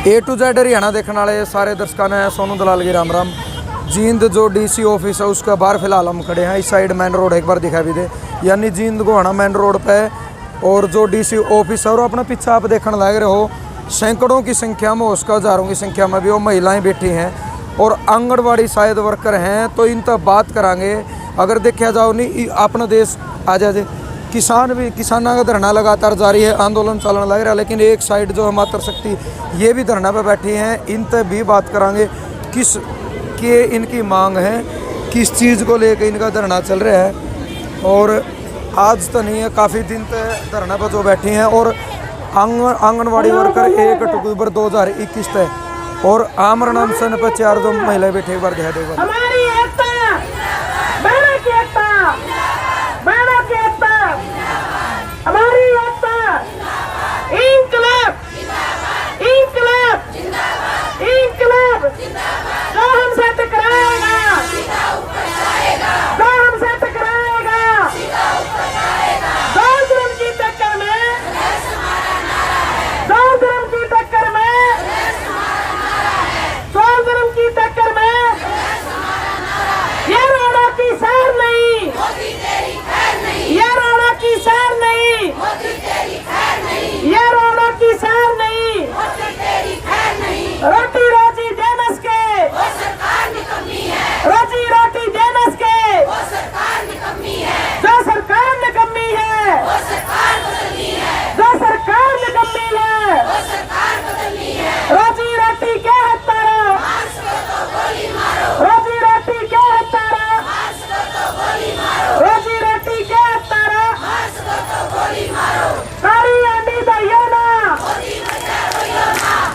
A to Z Haryana देखने वाले सारे दर्शकों ने सोनू दलाल की राम राम। जींद जो डीसी ऑफिस है उसके बाहर फिलहाल हम खड़े हैं। इस साइड मेन रोड एक बार दिखा भी दे, यानी जींद गोहाना मेन रोड पे और जो डीसी ऑफिस है और अपना पीछे आप देखने लग रहे हो सैकड़ों की संख्या में, उसका हज़ारों की संख्या में भी वो महिलाएं बैठी हैं और आंगनबाड़ी शायद वर्कर हैं। तो इन तक बात करांगे। अगर देखा जाओ नहीं अपना देश आ जाए, किसानों का धरना लगातार जारी है, आंदोलन चलने लग रहा है, लेकिन एक साइड जो है मातृ शक्ति ये भी धरना पे बैठी हैं। इन तक भी बात करांगे किस के इनकी मांग है, किस चीज़ को लेकर इनका धरना चल रहा है। और आज तो नहीं है, काफ़ी दिन तक धरना पर जो बैठी हैं। और आंगनबाड़ी वर्कर 1 अक्टूबर 2021 तक और आमर नाम सन पर 4 जो महिलाएं बैठी, एक बार दिखा देगा। हमारी एकता, बहनों की एकता, बहनों की एकता, हमारी एकता, इंकलाब, इंकलाब, इंकलाब, जो हमसे टकराएगा, जो हमसे टकराएगा, दो जुर्म की टक्कर में, दो जुर्म की टक्कर में, दो जुर्म की टक्कर में, ये रोडों की सैर नहीं, ये रोडों की सैर नहीं, ये रोडों की सैर नहीं, रोटी रोजी देनस के, रोजी रोटी देनस के, जो सरकार निकम्मी है, जो सरकार निकम्मी है, रोजी रोटी के है तारा, रोजी रोटी के है तारा, रोजी रोटी के है तारा, कारी आंधी दहियो ना,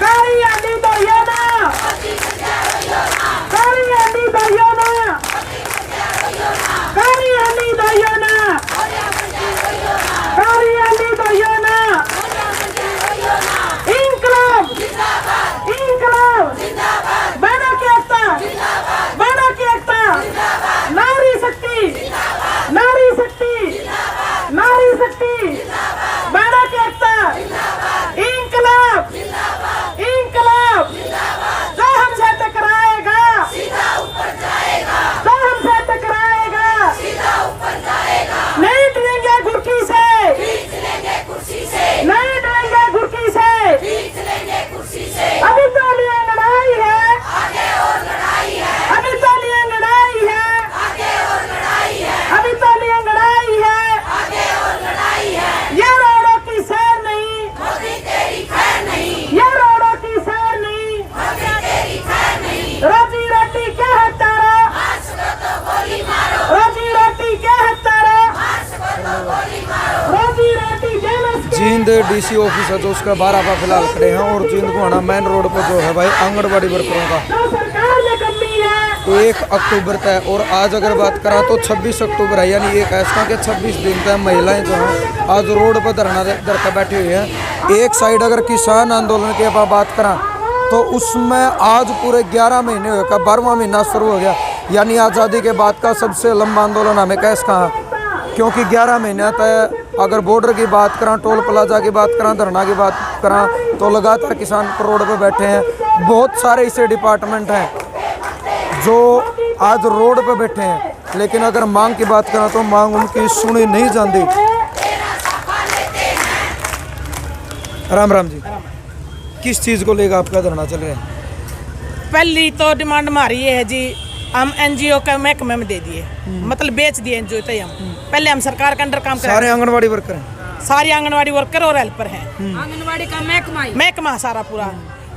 कारी आंधी दहियो ना, कारी आंधी दहियो ना, कारी आंधी दहियो ना, कारी आंधी दहियो ना, इंकलाब, इंकलाब, बहनों की एकता, बहनों की एकता, नारी शक्ति, नारी शक्ति, नारी शक्ति, बहनों की एकता, इंकलाब, इंकलाब, जो हमसे टकराएगा, जो हमसे टकराएगा, नहीं डरेंगे घुड़की से, नहीं डरेंगे घुड़की से, अभी तो लिए लड़ाई है, अभी तो लिए लड़ाई है, अभी तो लिए लड़ाई है, ये रोडों की सैर नहीं, ये रोडों की सैर नहीं, रोजी रोटी क्या है तारा, रोजी रोटी क्या है तारा, रोजी रोटी देनस के। जींद डीसी ऑफिस है जो उसका बाहर आप फिलहाल खड़े हैं और जींद गोहाना मेन रोड पर जो है भाई आंगनबाड़ी वर्करों का जो सरकार ने कमी है, 1 अक्टूबर तक और आज अगर बात करा तो 26 अक्टूबर है, यानी एक ऐसा कि 26 दिन तक महिलाएं जो हैं आज रोड पर धरना करके बैठी हुई हैं। एक साइड अगर किसान आंदोलन की आप बात करा तो उसमें आज पूरे 11 महीने हो गए, 12वां महीना शुरू हो गया, यानी आज़ादी के बाद का सबसे लंबा आंदोलन हमें कैसे कहा, क्योंकि 11 महीने तक अगर बॉर्डर की बात करा, टोल प्लाजा की बात करा, धरना की बात करा तो लगातार किसान रोड पर बैठे हैं। बहुत सारे ऐसे डिपार्टमेंट हैं जो आज रोड पर बैठे हैं, लेकिन अगर मांग की बात करा तो मांग उनकी सुनी नहीं जाती। राम राम जी, किस चीज़ को लेकर आपका धरना चल रहा है? पहली तो डिमांड हमारी ये है जी, हम एनजीओ के महकमे में दे दिए, मतलब बेच दिए एनजीओ तो हम पहले हम सरकार के अंडर काम कर, सारे आंगनबाड़ी वर्कर हैं, सारी आंगनवाड़ी वर्कर और हेल्पर हैं, आंगनबाड़ी का महकमा सारा पूरा।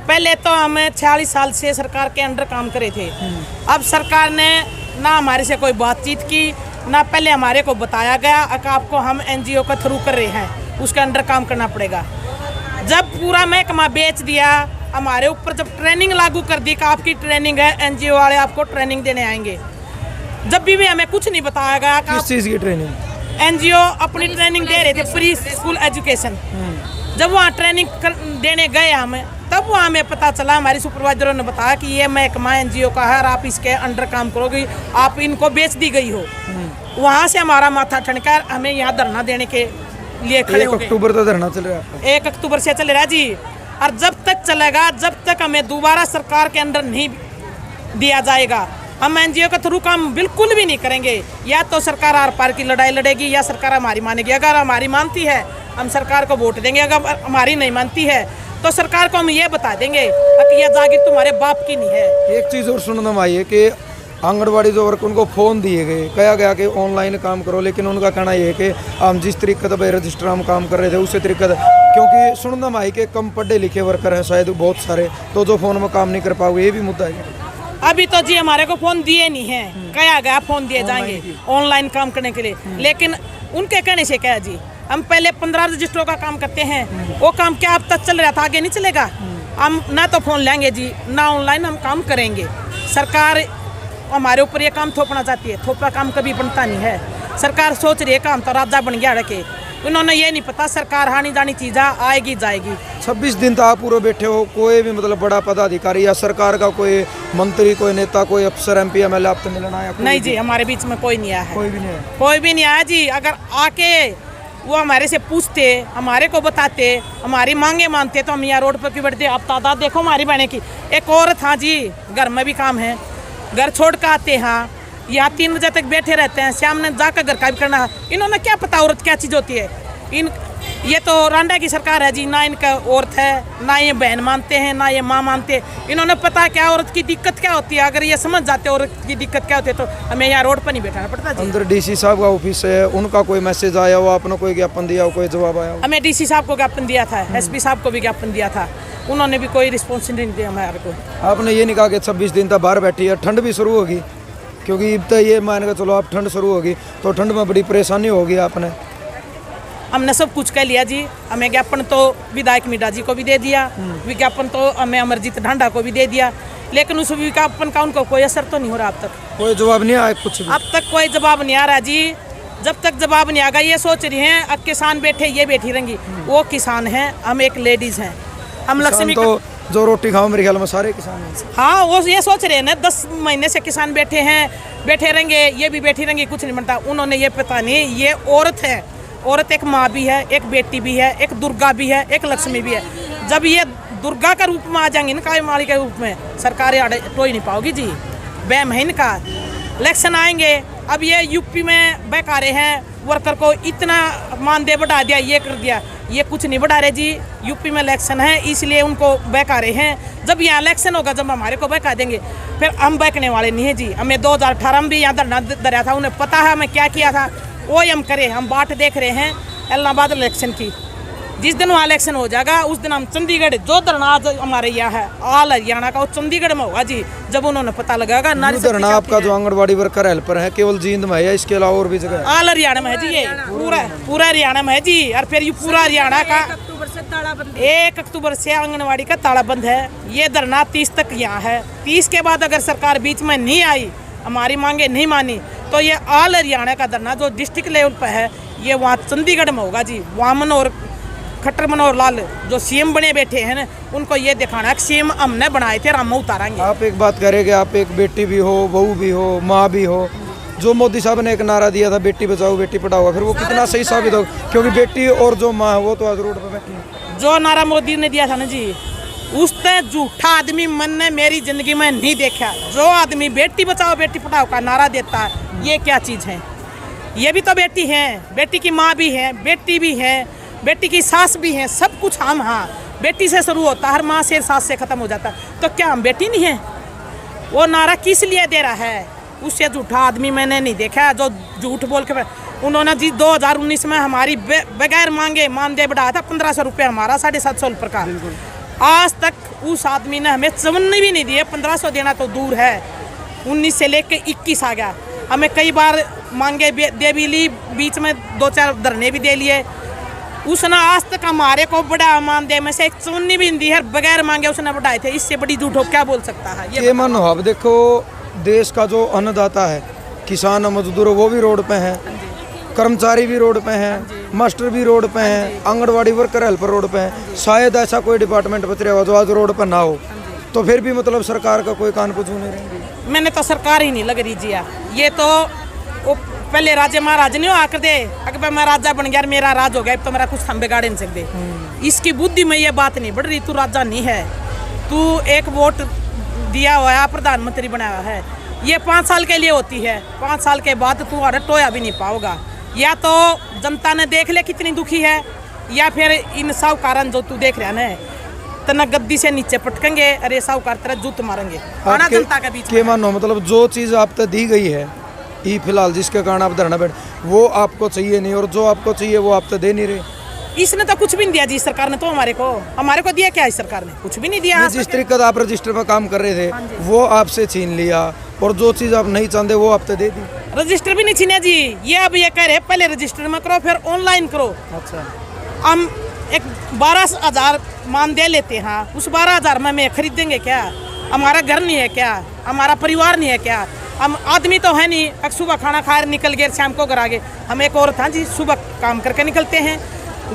पहले तो हम 46 साल से सरकार के अंडर काम करे थे। अब सरकार ने ना हमारे से कोई बातचीत की, ना पहले हमारे को बताया गया कि आपको हम एनजीओ के थ्रू कर रहे हैं, उसके अंडर काम करना पड़ेगा। जब पूरा महकमा बेच दिया, हमारे ऊपर जब ट्रेनिंग लागू कर दी कि आपकी ट्रेनिंग है, एनजीओ वाले आपको ट्रेनिंग देने आएंगे, जब भी हमें कुछ नहीं बताया गया। किस चीज़ की ट्रेनिंग? एनजीओ अपनी ट्रेनिंग दे रहे थे, प्री स्कूल एजुकेशन। जब वहाँ ट्रेनिंग देने गए हमें, तब वहाँ हमें पता चला, हमारे सुपरवाइजरों ने बताया कि ये महकमा एनजीओ का है और आप इसके अंडर काम करोगे, आप इनको बेच दी गई हो। वहाँ से हमारा माथा ठनका, हमें यहाँ धरना देने के लिए खड़े हो गए। 1 अक्टूबर तक धरना चल रहा है आपका? 1 अक्टूबर से चल रहा है जी। और जब तक चलेगा, जब तक हमें दोबारा सरकार के अंडर नहीं दिया जाएगा, हम एनजीओ के थ्रू काम बिल्कुल भी नहीं करेंगे। या तो सरकार आर पार की लड़ाई लड़ेगी या सरकार हमारी मानेगी। अगर हमारी मानती है हम सरकार को वोट देंगे, अगर हमारी नहीं मानती है तो सरकार को हम ये बता देंगे कि यह जागीर तुम्हारे बाप की नहीं है। एक चीज़ और सुनने में आई है कि आंगनबाड़ी जो वर्क उनको फ़ोन दिए गए, कहा गया कि ऑनलाइन काम करो, लेकिन उनका कहना ये है कि हम जिस तरीके से रजिस्टर हम काम कर रहे थे उसी तरीके से, क्योंकि सुनने में आई कि कम पढ़े लिखे वर्कर हैं शायद बहुत सारे, तो जो फ़ोन में काम नहीं कर पाओगे, ये भी मुद्दा है। अभी तो जी हमारे को फोन दिए नहीं है, कहा गया फोन दिए जाएंगे ऑनलाइन काम करने के लिए, लेकिन उनके कहने से क्या जी, हम पहले 15 रजिस्टरों का काम करते हैं, वो काम क्या अब तक चल रहा था, आगे नहीं चलेगा। हम ना तो फोन लेंगे जी, ना ऑनलाइन हम काम करेंगे। सरकार हमारे ऊपर ये काम थोपना चाहती है, थोपा काम कभी बनता नहीं है। सरकार सोच रही है काम तो राजा बन गया रखे, उन्होंने ये नहीं पता सरकार हानि जानी चीज़ आएगी जाएगी। 26 दिन तो आप पूरे बैठे हो, कोई भी मतलब बड़ा पदाधिकारी या सरकार का कोई मंत्री, कोई नेता, कोई अफसर, MP, MLA आपसे मिलना आया? नहीं जी, हमारे बीच में कोई नहीं आया है, कोई भी नहीं है, कोई भी नहीं आया जी। अगर आके वो हमारे से पूछते, हमारे को बताते, हमारी मांगे मानते तो हम यहाँ रोड पर क्यों बैठते। अब तादाद देखो हमारी बहने की। एक औरत हाँ जी, घर में भी काम है, घर छोड़ कर आते हैं, यहाँ 3 बजे तक बैठे रहते हैं, शाम ने जाकर घर का भी करना। इन्होंने क्या पता औरत क्या चीज़ होती है। ये तो रांडा की सरकार है जी, ना इनका औरत है, ना ये बहन मानते हैं, ना ये माँ मानते हैं। इन्होंने पता क्या औरत की दिक्कत क्या होती है। अगर ये समझ जाते औरत की दिक्कत क्या होती है तो हमें यहाँ रोड पर नहीं बैठाना पड़ता जी। अंदर DC साहब का ऑफिस है, उनका कोई मैसेज आया हो, आपने कोई ज्ञापन दिया हो, कोई जवाब आया हो? हमें DC साहब को ज्ञापन दिया था, SP साहब को भी ज्ञापन दिया था, उन्होंने भी कोई रिस्पॉन्स नहीं दिया हमारे को। आपने ये नहीं कहा कि 26 दिन तक बाहर बैठी है, ठंड भी शुरू होगी, क्योंकि अब तो ये मान के चलो आप ठंड शुरू होगी तो ठंड में बड़ी परेशानी होगी। आपने हमने सब कुछ कह लिया जी। हमें ज्ञापन तो विधायक मीडा जी को भी दे दिया, विज्ञापन तो हमें अमरजीत ढांडा को भी दे दिया, लेकिन उस विज्ञापन का उनको कोई असर तो नहीं हो रहा। अब तक कोई जवाब नहीं आया कुछ भी? अब तक कोई जवाब नहीं आ रहा जी। जब तक जवाब नहीं आएगा ये सोच रही हैं अब किसान बैठे ये बैठी रहेंगी। वो किसान हैं, हम एक लेडीज हैं, हम लक्ष्मी तो जो रोटी खाओ मेरे ख्याल में सारे किसान हैं। हाँ, वो ये सोच रहे हैं ना 10 महीने से किसान बैठे हैं, बैठे रहेंगे, ये भी बैठी रहेंगी, कुछ नहीं बनता। उन्होंने ये पता नहीं, ये औरत है, औरत एक माँ भी है, एक बेटी भी है, एक दुर्गा भी है, एक लक्ष्मी भी है। जब ये दुर्गा का रूप में आ जाएंगे ना, काली माली के रूप में, सरकार टोई नहीं पाओगी जी। वहम है इनका। इलेक्शन आएंगे, अब ये यूपी में बेकारे हैं, वर्कर को इतना मानदेय बढ़ा दिया, ये कर दिया, ये कुछ नहीं बढ़ा रहे जी। यूपी में इलेक्शन है इसलिए उनको बेकारे हैं। जब यहाँ इलेक्शन होगा, जब हमारे को बेका देंगे, फिर हम बेकने वाले नहीं है जी। हमें 2018 में भी यहाँ धरना धरा था, उन्हें पता है हमें क्या किया था, वो हम करें। हम बाट देख रहे हैं इलाहाबाद इलेक्शन की। जिस दिन वहाँ इलेक्शन हो जाएगा उस दिन हम चंडीगढ़, जो धरना आज हमारे यहाँ है ऑल हरियाणा का, वो चंडीगढ़ में होगा जी। जब उन्होंने पता लगागा धरना आपका जो आंगनबाड़ी वर्कर हेल्पर है केवल जींद में है या इसके अलावा और भी जगह? ऑल हरियाणा में है जी, ये पूरा हरियाणा में है जी। और फिर ये पूरा हरियाणा का 1 अक्टूबर से आंगनबाड़ी का ताला बंद है। ये धरना 30 तक यहाँ है। 30 के बाद अगर सरकार बीच में नहीं आई, हमारी मांगे नहीं मानी, तो ये ऑल हरियाणा का धरना जो डिस्ट्रिक्ट लेवल पर है ये वहाँ चंडीगढ़ में होगा जी। वामन और खट्टर मनोहर लाल जो CM बने बैठे हैं ना, उनको ये दिखाना है कि CM हमने बनाए थे और हम उतारेंगे। आप एक बात करें कि आप एक बेटी भी हो, बहू भी हो, माँ भी हो। जो मोदी साहब ने एक नारा दिया था बेटी बचाओ बेटी पढ़ाओ, फिर वो कितना सही साबित हो, क्योंकि बेटी और जो माँ है वो तो आज रोड पर बैठी है। जो नारा मोदी ने दिया था ना जी, उससे झूठा आदमी मन ने मेरी जिंदगी में नहीं देखा। जो आदमी बेटी बचाओ बेटी पढ़ाओ का नारा देता है, ये क्या चीज़ है? ये भी तो बेटी है, बेटी की माँ भी है, बेटी भी है, बेटी की सास भी है, सब कुछ हम। हाँ, बेटी से शुरू होता है, हर माँ से सास से ख़त्म हो जाता है, तो क्या हम बेटी नहीं है? वो नारा किस लिए दे रहा है? उससे झूठा आदमी मैंने नहीं देखा जो झूठ बोल के। उन्होंने जी 2019 में हमारी बगैर मांगे मानदेय बढ़ाया था 1500 रुपये, हमारा 750 रुपये का। आज तक उस आदमी ने हमें चवन्नी भी नहीं दिए। 1500 देना तो दूर है, 19 से लेके 21 आ गया। हमें कई बार मांगे दे भी ली, बीच में 2-4 धरने भी दे लिए। उसने आज तक हमारे को बड़ा मानदेय में से एक चवन्नी भी नहीं दी है, बगैर मांगे उसने बढ़ाए थे। इससे बड़ी झूठ हो क्या बोल सकता है ये? मानो अब देखो देश का जो अन्नदाता है, किसान मजदूर, वो भी रोड पे हैं, कर्मचारी भी रोड पे हैं, मास्टर भी रोड पे हैं, आंगनबाड़ी वर्कर हेल्पर रोड पे हैं। शायद ऐसा कोई डिपार्टमेंट बच रहा हो जो आज रोड पर ना हो, तो फिर भी मतलब सरकार का कोई कान पुछू नहीं रहेंगे। मैंने तो सरकार ही नहीं लग रही जी। ये तो पहले राजे महाराज नहीं आकर दे, अगर मैं राजा बन गया मेरा राज हो गया तो मेरा कुछ हम बिगाड़ नहीं सकते। इसकी बुद्धि में ये बात नहीं बढ़ रही, तू राजा नहीं है, तू एक वोट दिया हुआ है, प्रधानमंत्री बनाया है, ये 5 साल के लिए होती है, 5 साल के बाद तू अरे टोया भी नहीं पाओगा। या तो जनता ने देख ले कितनी दुखी है, या फिर इन साहूकारों जो तू देख रहा है तना गद्दी से नीचे पटकेंगे, अरे साहूकार तेरा जूत मारेंगे आना जनता के बीच के मानो मतलब जो चीज़ आप तक दी गई है ये फिलहाल जिसके कारण आप धरना बैठ वो आपको चाहिए नहीं, और जो आपको चाहिए वो आप तो दे नहीं रहे। इसने तो कुछ भी नहीं दिया जी सरकार ने, तो हमारे को दिया क्या इस सरकार ने? कुछ भी नहीं दिया। जिस तरीके से आप रजिस्टर पर काम कर रहे थे वो आपसे छीन लिया, और जो चीज़ आप नहीं चाहते वो आप तो दे दी। रजिस्टर भी नहीं छीने जी, ये अब ये कह रहे पहले रजिस्टर में करो फिर ऑनलाइन करो। अच्छा, हम एक 12,000 मान दे लेते हैं, उस 12,000 में मैं खरीदेंगे क्या? हमारा घर नहीं है क्या? हमारा परिवार नहीं है क्या? हम आदमी तो है नहीं, अब सुबह खाना खाकर निकल गए शाम को घर आ गए। हम एक औरत हैं जी, सुबह काम करके निकलते हैं,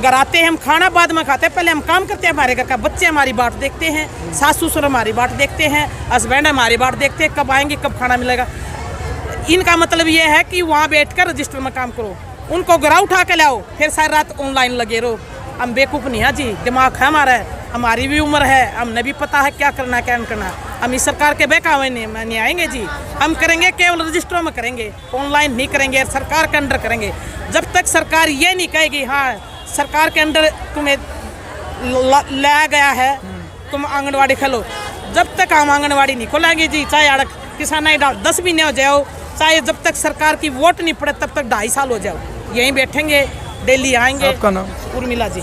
घर आते हैं, हम खाना बाद में खाते हैं, पहले हम काम करते हैं, हमारे घर का बच्चे हमारी बाट देखते हैं, सास ससुर हमारी बाट देखते हैं, हस्बैंड हमारी बाट देखते हैं, कब आएंगे कब खाना मिलेगा। इनका मतलब ये है कि वहाँ बैठकर रजिस्टर में काम करो, उनको घर उठा के लाओ, फिर सारी रात ऑनलाइन लगे रहो। हम बेवकूफ़ नहीं है जी, दिमाग है हमारा, हमारी भी उम्र है, हमने भी पता है क्या करना क्या नहीं करना। हम इस सरकार के बहकावे नहीं आएंगे जी, हम करेंगे केवल रजिस्टरों में करेंगे, ऑनलाइन नहीं करेंगे, सरकार के अंडर करेंगे। जब तक सरकार ये नहीं कहेगी हाँ सरकार के अंडर तुम्हें लाया गया है, तुम आंगनवाड़ी खोलो, जब तक हम आंगनवाड़ी नहीं खोलेंगे जी, चाहे अड़क किसान 10 महीने हो जाओ, चाहे जब तक सरकार की वोट नहीं पड़े तब तक 2.5 साल हो जाओ, यहीं बैठेंगे, डेली आएंगे। आपका नाम? उर्मिला जी,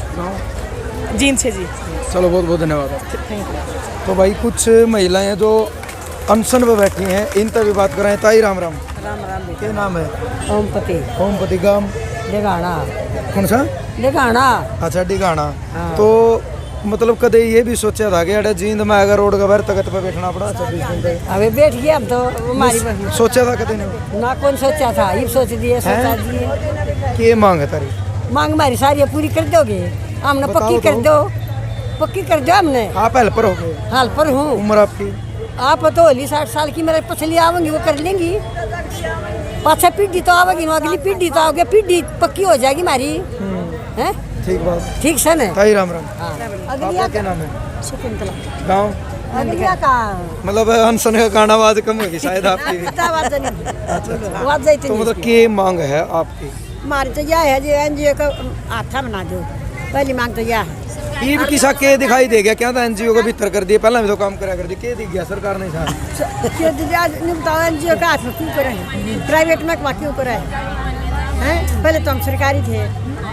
जींद से जी। चलो बहुत बहुत धन्यवाद। Thank you. तो भाई कुछ महिलाएं हैं जो अनशन पे बैठी हैं, इन तक भी बात कर रहे हैं। ताई राम राम। राम राम। क्या नाम है? ओमपति। ओमपति गांव डिगाना। कौन सा? डिगाना। अच्छा डिगाना। तो मतलब कदे ये भी सोचा था कि अरे जींद में अगर रोड का बाहर तकत पे बैठना पड़ा 26 दिन तक? अबे बैठ गया हम तो हमारी सोचा था कदे नहीं? ना कौन सोचा था, ये सोच दिए सोचा दिए। क्या मांग है तारी? मांग हमारी सारी पूरी कर दोगे? हमने पक्की कर दो, पक्की कर दो हमने। आप हेल्पर हो गए? हाल पर हूँ। उम्र आपकी? आप तो होली 60 साल की, मेरे पसली आवेंगी वो कर लेंगी, पाछा पीढ़ी तो आवेगी, अगली पीढ़ी तो आओगे, पीढ़ी पक्की हो जाएगी हमारी। हैं? ठीक बात। ठीक से न? ताई राम राम। अगलिया क्या नाम है? शकुंतला। गाँव? अगलिया का मतलब अनशन का गाना आवाज कम होगी शायद आपकी। तो मतलब क्या मांग है आपकी? हमारी तो यह है जो एनजीओ का हाथा बना दो, पहली मांग तो यह है। ये भी किसा के दिखाई दे गया क्या था? एनजीओ को भीतर कर दिए, पहले भी तो काम करा कर दिए, के दिख गया सरकार ने साथ? क्यों बताओ एनजीओ का हाथ में क्यों करें, प्राइवेट में क्यों करें? हैं पहले तो हम सरकारी थे,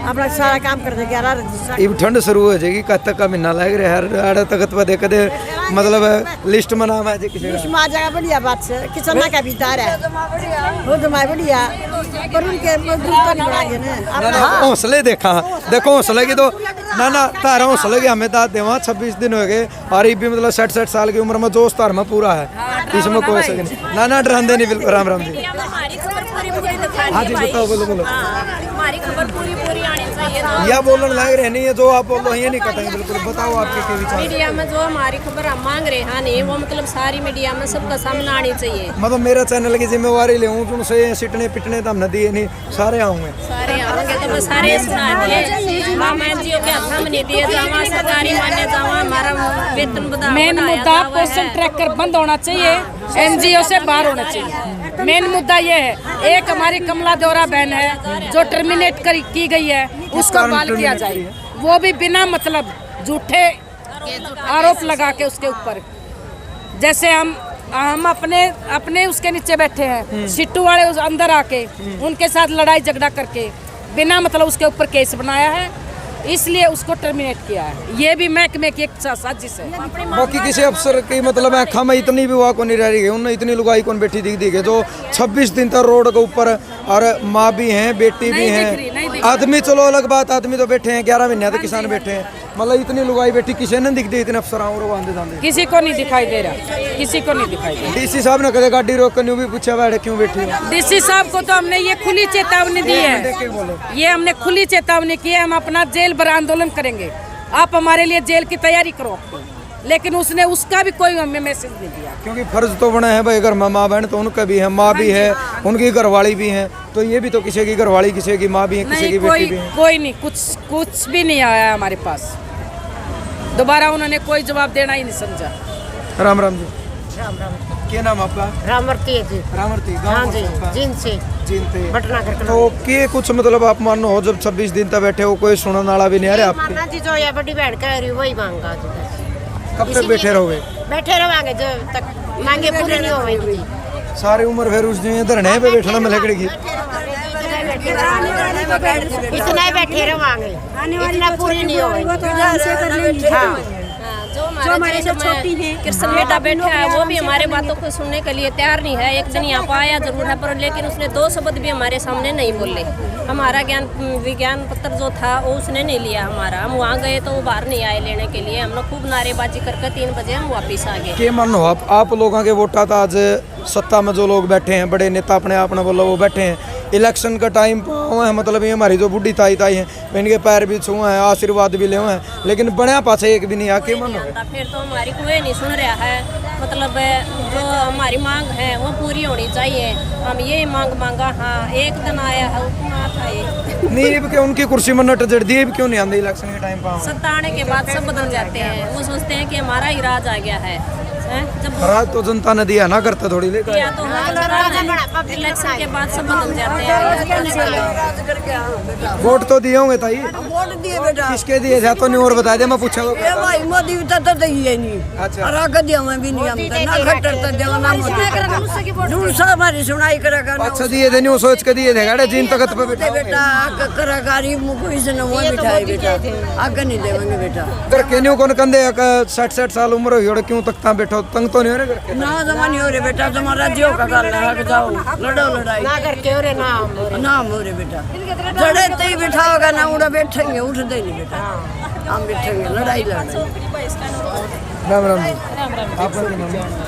अपना सारा काम करते 11 ये ठंड शुरू हो जाएगी, कब तक का महीना लग रहा है यार तकत पर देख दे, मतलब लिस्ट में नाम है जी किसी का? आ जाएगा बढ़िया बात से, किसान का विस्तार है वो तुम्हारे बढ़िया, पर उनके मजदूर तो नहीं बढ़ाएंगे ना। हौसले देखा, देखो हौसले की तो ना तारा हौसले की हमें दाद देवा 26 दिन हो गए, और ये भी मतलब 60 साल की उम्र में जोश तार में पूरा है, इसमें कोई सके नहीं। ना डरांदे नहीं बिल्कुल। राम राम जी। हाँ जी बताओ, बोलो बोलो। हमारी खबर पूरी आनी चाहिए। या बोलने लग रहे नहीं है जो आप बोलो ये नहीं कटेंगे बिल्कुल। बताओ आपके क्या विचार? मीडिया में जो हमारी खबर हम मांग रहे हैं नहीं, वो मतलब सारी मीडिया में सबका सामने आनी चाहिए। मतलब मेरा चैनल की जिम्मेवारी ले तुमसे, सिटने पिटने तो हमने दिए नहीं, सारे आऊंगे। सारे आएंगे तो बस सारे सुना दिए, हम एनजीओ के हाथ में नहीं दिए जावा, सरकारी मान्य जावा, हमारा वेतन बढ़ाओ। मेन मुद्दा पोस्टल ट्रैकर बंद होना चाहिए, एनजीओ से बाहर होना चाहिए। मेन मुद्दा ये है, एक हमारी कमला दौरा बहन है जो टर्मिनेट की गई है, उसको बहाल किया जाए, वो भी बिना मतलब झूठे आरोप लगा के उसके ऊपर। जैसे हम अपने उसके नीचे बैठे हैं, सिट्टू वाले उस अंदर आके उनके साथ लड़ाई झगड़ा करके बिना मतलब उसके ऊपर केस बनाया है, इसलिए उसको टर्मिनेट किया है। ये भी महकमे की एक साजिश है। बाकी किसी अफसर की मतलब है खम इतनी भी वाह को नहीं रह रही है, उन्हें इतनी लुगाई कौन बैठी दिख दी है जो 26 दिन तक रोड के ऊपर, और माँ भी हैं बेटी भी हैं, आदमी चलो अलग बात, आदमी तो बैठे हैं 11 महीने तो किसान बैठे हैं, मतलब इतनी लुगाई बैठी किसी ने दिखती इतने अफसर और किसी को नहीं दिखाई दे रहा, किसी को नहीं दिखाई दे रहा। डीसी साहब ने कदे गाड़ी रोक कर भी पूछा बैठे क्यों बैठी हो? डीसी साहब को तो हमने ये खुली चेतावनी दी है, ये हमने खुली चेतावनी की है, हम अपना जेल भर आंदोलन करेंगे, आप हमारे लिए जेल की तैयारी करो। लेकिन उसने उसका भी कोई हमें मैसेज नहीं दिया। क्योंकि फर्ज तो बना है भाई, घर में माँ बहन तो उनका भी है, माँ भी है, उनकी घरवाली भी है, तो ये भी तो किसी की घरवाली, किसी की माँ भी है, किसी की बेटी भी है। कोई नहीं, कुछ भी नहीं आया हमारे पास। दोबारा उन्होंने कोई जवाब देना ही नहीं समझा। राम राम जी। राम राम। क्या नाम आपका? रामरती है जी। रामरती गाँव? हाँ जी, जींद से जीनते भटनागर। तो के कुछ मतलब आप मानो हो जब 26 दिन तक बैठे हो, कोई सुनने वाला भी नहीं आ रहा आपके? माना जी जो ये बड़ी बहन कह रही वही मांगा जी। कब तक बैठे रहोगे? बैठे रहोगे जब तक मांगे पूरी नहीं होगी। सारी उम्र फिर उस दिन धरने पे बैठना में लगेगी। इतना ही बैठे रहोगे, इतना पूरी नहीं होगी। हाँ, जो हमारे से छोटी है कृष्ण बेटा बैठा है वो भी हमारे बातों को सुनने के लिए तैयार नहीं है। एक दिन यहाँ पर आया जरूर है, पर लेकिन उसने 2 शब्द भी हमारे सामने नहीं बोले। हमारा विज्ञान पत्र जो था वो उसने नहीं लिया हमारा। हम वहाँ गए तो वो बाहर नहीं आए लेने के लिए। हम लोग खूब नारेबाजी करके 3 बजे हम वापिस आ गए। के मन हो आप लोगों के वोटा था आज सत्ता में जो लोग बैठे हैं, बड़े नेता अपने आप ने बोलो वो बैठे हैं, इलेक्शन का टाइम हुआ है, मतलब ये हमारी जो बुढ़ी ताई हैं इनके पैर भी छुए हैं, आशीर्वाद भी ले हुए हैं, लेकिन बड़ा पाछे एक भी नहीं आके मन हो। फिर तो हमारी कोई नहीं सुन रहा है। मतलब जो हमारी मांग है वो पूरी होनी चाहिए। हम ये मांग मांगा। हाँ, एक दिन आया है उपमा था ये नहीं के उनकी कुर्सी में नट जड़ दिए क्यों नहीं आते इलेक्शन के टाइम पर? सत्ता आने के बाद सब बदल जाते हैं। वो सोचते हैं कि हमारा ही राज आ गया है। जब राज तो जनता ने दिया ना, करता थोड़ी लेकर या तो इलेक्शन के बाद सब बदल जाते हैं। वोट तो दिए होंगे ताई? वोट दिए बेटा। किसके दिए थे तो नहीं और बता दे, मैं पूछा तो। ए भाई मोदी तो दिए नहीं। अच्छा। और आगे दिया मैं भी नहीं हम ना खट्टर तो देवा ना मोदी। दूसरा हमारी सुनाई करेगा ना। अच्छा दिए थे नहीं, वो सोच के दिए थे गाड़े जीन तख्त पे बैठा बेटा आगे करेगारी मुको इसे न वो बिठाए बेटा, आगे नहीं देवेंगे बेटा। कर के नहीं कौन कंधे 60 साल उम्र हुई और क्यों तख्ता बैठो, तंग तो नहीं हो रहे? ना जमानी हो रहे बेटा, तुम्हारा जियो का गाल है, जाओ लड़ो लड़ाई ना करके हो रहे ना हो रहे बेटा। जड़े ते ही बिठाओगा ना उड़ा बैठेंगे, उठते नहीं बेटा, हम बैठेंगे लड़ाई लड़ाई। राम राम जी।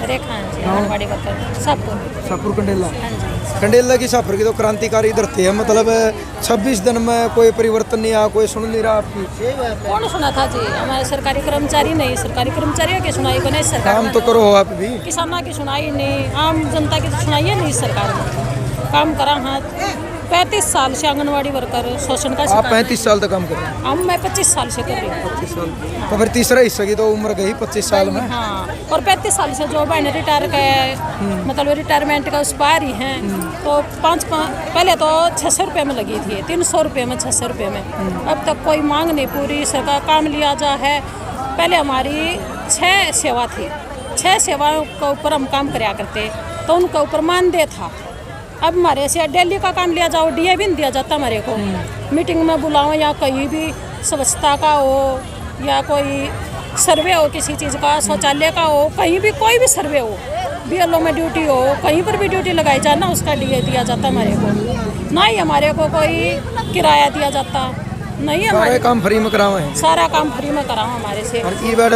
रेखा जी, आंगनबाड़ी वर्कर शाहपुर कंडेला। कंडेला की शाहपुर की तो क्रांतिकारी धरती है, मतलब 26 दिन में कोई परिवर्तन नहीं आया, कोई सुन नहीं रहा आपकी। कौन सुना था जी? हमारे सरकारी कर्मचारी नहीं, सरकारी कर्मचारियों की सुनाई को नहीं सरकार। काम तो करो आप भी। किसानों की सुनाई नहीं, आम जनता की सुनाई नहीं सरकार ने। काम करा हाँ 35 साल से आंगनवाड़ी वर्कर शोषण का आप 35 साल तक काम कर रहे हैं? हम मैं 25 साल से कर रही हूँ। 25 साल तो फिर तीसरा हिस्सा की तो उम्र गई 25 साल में। हाँ, और 35 साल से जो बहन रिटायर का मतलब रिटायरमेंट का उस पार ही हैं, तो पहले तो 600 रुपये में लगी थी, 300 रुपये में, 600 रुपये में। अब तक कोई मांग नहीं पूरी, सरकार काम लिया जा है। पहले हमारी 6 सेवा थी, 6 सेवाओं के ऊपर हम काम कराया करते, तो उनके ऊपर मानदेय था। अब हमारे से डेली का काम लिया जाओ, डीए भी नहीं दिया जाता हमारे को। मीटिंग में बुलाओ या कहीं भी स्वच्छता का हो या कोई सर्वे हो किसी चीज़ का, शौचालय का हो, कहीं भी कोई भी सर्वे हो, बीएलओ में ड्यूटी हो, कहीं पर भी ड्यूटी लगाई जाए ना, उसका डीए दिया जाता हमारे को। ना ही हमारे को कोई किराया दिया जाता, नहीं हमारे काम फ्री में कराओ है। सारा काम फ्री में कराओ हमारे से।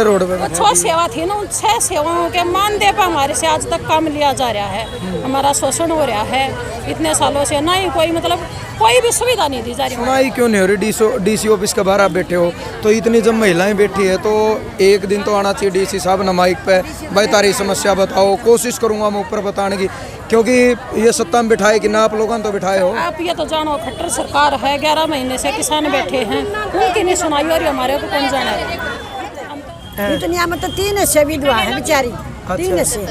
रोड पे 6 सेवा थी ना, उन 6 सेवाओं के मानदेय पर हमारे से आज तक काम लिया जा रहा है। हमारा शोषण हो रहा है इतने सालों से, ना ही कोई मतलब कोई भी सुविधा नहीं दी जा रही। सुनाई क्यों नहीं हो रही? डीसी ऑफिस के बाहर आप बैठे हो तो इतनी जब महिलाएं बैठी है तो एक दिन तो आना चाहिए डीसी साहब ना माइक पे, भाई तारी समस्या बताओ। कोशिश करूंगा मैं ऊपर बताने की, क्योंकि ये सत्ता में बिठाए कि ना आप लोगों ने तो बिठाए हो। आप ये तो जानो खट्टर सरकार है, 11 महीने से किसान बैठे हैं, उनकी नहीं सुनाई और हमारे को कौन जाना है। दुनिया में तो 3 हिस्से विधवा है बेचारी, 3 हिस्से।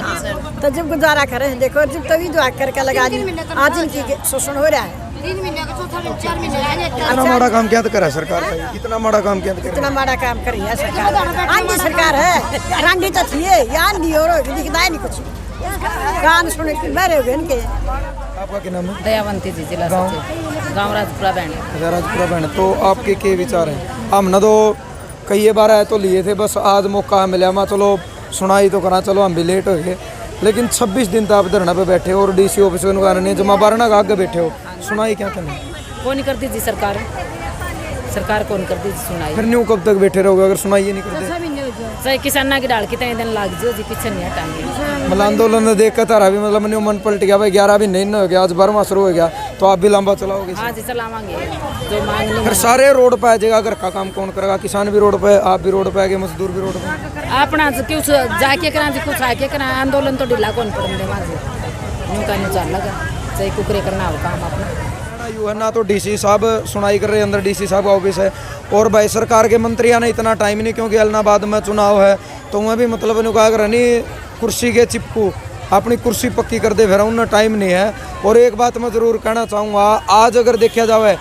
तो जब गुजारा करे देखो, जब तो विधवा करके लगा दी, आज इनकी शोषण हो रहा है। 3 महीने का 4 महीने इतना माड़ा काम क्या तो करा सरकार का? इतना माड़ा काम क्या तो करा? इतना माड़ा काम करी है सरकार। आंधी सरकार है, रंगी तो थी ये आंधी और दिखता है नहीं कुछ, कान सुने बहरे हो गए इनके। आपका क्या नाम है? दयावंती जी, जिला सचिव, गाँव राजपुरा बैंड। अच्छा, राजपुरा बहन। तो आपके क्या विचार हैं? हमने तो कई बार आए तो लिए थे, बस आज मौका मिला, मैं चलो सुनाई तो करा, चलो हम भी लेट हो गए, लेकिन 26 दिन तक आप धरना पे बैठे हो और डीसी ऑफिस के कारण नहीं जमा बारना का आगे बैठे हो, सुनाई क्या करनी? कौन नहीं करती जी सरकार, सरकार कौन करती जी सुनाई। फिर न्यू कब तक बैठे रहोगे अगर सुनाई ये नहीं करते? चाहे किसाना की डाल कितने दिन लग जाओ जी पीछे नहीं हटाएंगे। मतलब आंदोलन देख कर तारा भी मतलब मैंने मन पलट गया भाई 11 भी नहीं हो गया, आज 12वां शुरू हो गया, तो आप भी लंबा चलाओगे? हाँ जी चलावांगे, जो मांग नहीं फिर सारे रोड पे आ जाएगा, घर का काम कौन करेगा? किसान भी रोड पे, आप भी रोड पे आगे, मजदूर भी रोड पे। अपना क्यों जाके करा जी, कुछ आके करा, आंदोलन तो ढीला कौन पड़ने माजे यूँ का नहीं चल लगा, चाहे कुकरे करना हो काम अपना। यू है ना, तो डीसी साहब सुनाई कर रहे हैं, अंदर डीसी साहब का ऑफिस है, और भाई सरकार के मंत्री आने इतना टाइम नहीं, क्योंकि इलाहाबाद में चुनाव है, तो मैं भी मतलब नहीं कहा नहीं कुर्सी के चिपकू अपनी कुर्सी पक्की कर दे, फिर उन्हें टाइम नहीं है। और एक बात मैं ज़रूर कहना चाहूँगा, आज अगर देखा जाए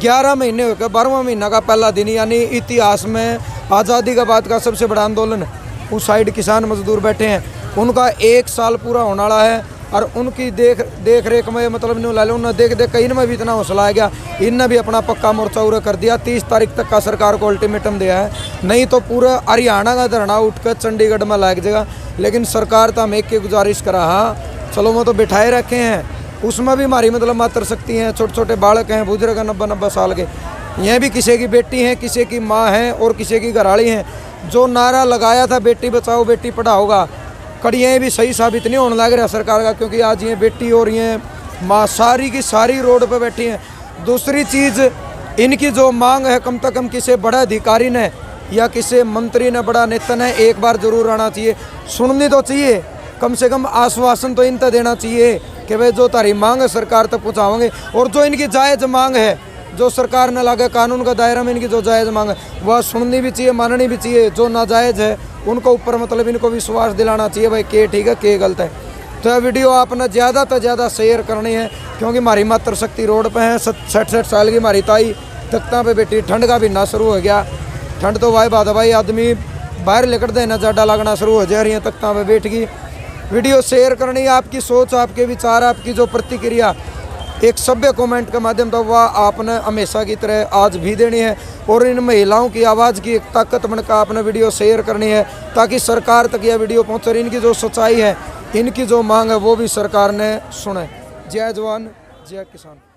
11 महीने हो गए, 12वां महीना का पहला दिन, यानी इतिहास में आज़ादी के बाद का सबसे बड़ा आंदोलन। उस साइड किसान मजदूर बैठे हैं, उनका 1 साल पूरा होने वाला है, और उनकी देख रेख में मतलब नहीं ला लो, उन्हें देख देख के इनमें भी इतना हौसला आ गया, इनने भी अपना पक्का मोर्चा उरा कर दिया। 30 तारीख तक का सरकार को अल्टीमेटम दिया है, नहीं तो पूरा हरियाणा का धरना उठकर चंडीगढ़ में लग जाएगा। लेकिन सरकार तो हम एक की गुजारिश करा, हाँ चलो वो तो बिठाए रखे हैं, उसमें भी हमारी मतलब मात्र शक्ति हैं, छोटे छोटे बालक हैं, बुजुर्ग 90-90 साल के, यह भी किसी की बेटी हैं, किसी की माँ हैं, और किसी की घराड़ी हैं। जो नारा लगाया था बेटी बचाओ बेटी पढ़ाओगा, कड़ियाँ भी सही साबित नहीं होने लग रहा सरकार का, क्योंकि आज ये बेटी और ये माँ सारी की सारी रोड पे बैठी हैं। दूसरी चीज़, इनकी जो मांग है, कम से कम किसी बड़े अधिकारी ने या किसी मंत्री ने, बड़ा नेता ने एक बार जरूर आना चाहिए, सुननी तो चाहिए, कम से कम आश्वासन तो इन तक देना चाहिए कि भाई जो तारी मांग है सरकार तक पहुँचाओगे, और जो इनकी जायज़ मांग है, जो सरकार ने लागे कानून का दायरा में इनकी जो जायज़ मांग है, वह सुननी भी चाहिए, माननी भी चाहिए। जो नाजायज़ है उनको ऊपर मतलब इनको विश्वास दिलाना चाहिए भाई के ठीक है के गलत है। तो यह वीडियो आपने ज़्यादा से ज़्यादा शेयर करनी है, क्योंकि हमारी मात्र शक्ति रोड पे है। 60 साल की हमारी ताई तख्ता पे बैठी, ठंड का भी ना शुरू हो गया, ठंड तो वाई बात है भाई, आदमी बाहर निकल देना ज़्यादा लगना शुरू हो जा रही है, तख्ता पे बैठ गई। वीडियो शेयर करनी है, आपकी सोच, आपके विचार, आपकी जो प्रतिक्रिया एक सभ्य कमेंट के माध्यम से वह आपने हमेशा की तरह आज भी देनी है, और इन महिलाओं की आवाज़ की एक ताकत बनकर आपने वीडियो शेयर करनी है, ताकि सरकार तक यह वीडियो पहुँचे और इनकी जो सच्चाई है, इनकी जो मांग है वो भी सरकार ने सुने। जय जवान जय किसान।